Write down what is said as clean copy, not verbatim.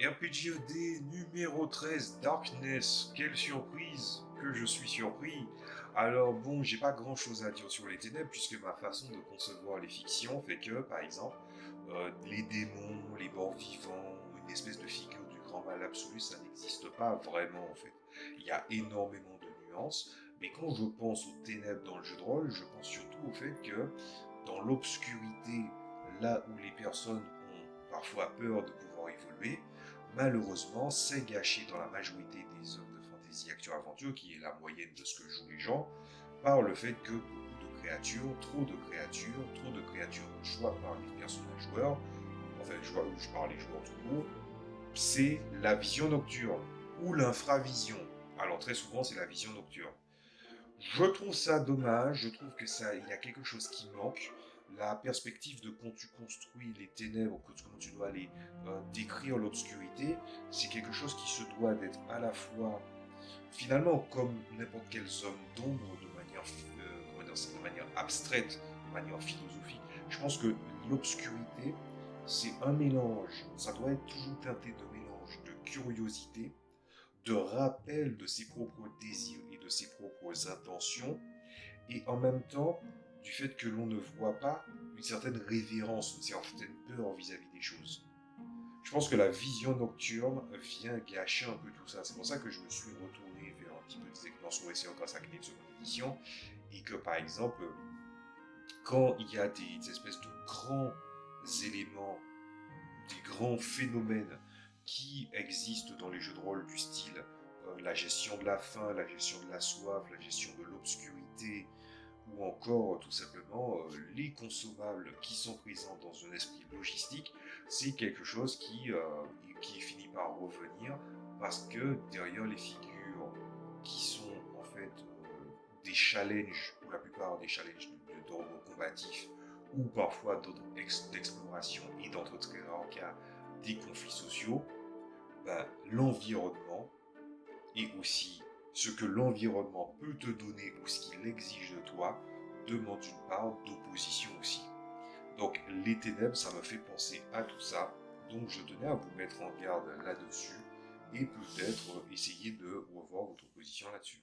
RPGED numéro 13, Darkness. Quelle surprise que je suis surpris. Alors bon, j'ai pas grand chose à dire sur les ténèbres puisque ma façon de concevoir les fictions fait que, par exemple, les démons, les morts vivants, une espèce de figure du grand mal absolu, ça n'existe pas vraiment en fait. Il y a énormément de nuances, mais quand je pense aux ténèbres dans le jeu de rôle, je pense surtout au fait que dans l'obscurité, là où les personnes ont parfois peur de pouvoir évoluer, malheureusement, c'est gâché dans la majorité des œuvres de fantasy action-aventure, qui est la moyenne de ce que jouent les gens, par le fait que beaucoup de créatures, trop de créatures choix par les personnages joueurs, enfin, je parle les joueurs tout court, c'est la vision nocturne ou l'infravision. Alors très souvent, c'est la vision nocturne. Je trouve ça dommage, je trouve que ça, il y a quelque chose qui manque. La perspective de quand tu construis les ténèbres, comment tu dois aller décrire l'obscurité, c'est quelque chose qui se doit d'être à la fois, finalement, comme n'importe quel homme d'ombre, comment dire, de manière abstraite, de manière philosophique. Je pense que l'obscurité, c'est un mélange, ça doit être toujours teinté de mélange de curiosité, de rappel de ses propres désirs et de ses propres intentions, et en même temps du fait que l'on ne voit pas une certaine révérence, une certaine peur vis-à-vis des choses. Je pense que la vision nocturne vient gâcher un peu tout ça. C'est pour ça que je me suis retourné vers un petit peu des expériences OSR grâce à Clé de seconde édition, et que par exemple, quand il y a des espèces de grands éléments, des grands phénomènes qui existent dans les jeux de rôle du style la gestion de la faim, la gestion de la soif, la gestion de l'obscurité, ou encore tout simplement les consommables qui sont présents dans un esprit logistique, c'est quelque chose qui finit par revenir parce que derrière les figures qui sont en fait des challenges, pour la plupart des challenges d'ordre combatif, ou parfois d'autres d'exploration et dans d'autres très rares cas des conflits sociaux, ben, l'environnement et aussi ce que l'environnement peut te donner ou ce qu'il exige de toi demande une part d'opposition aussi. Donc les ténèbres, ça me fait penser à tout ça. Donc je tenais à vous mettre en garde là-dessus et peut-être essayer de revoir votre position là-dessus.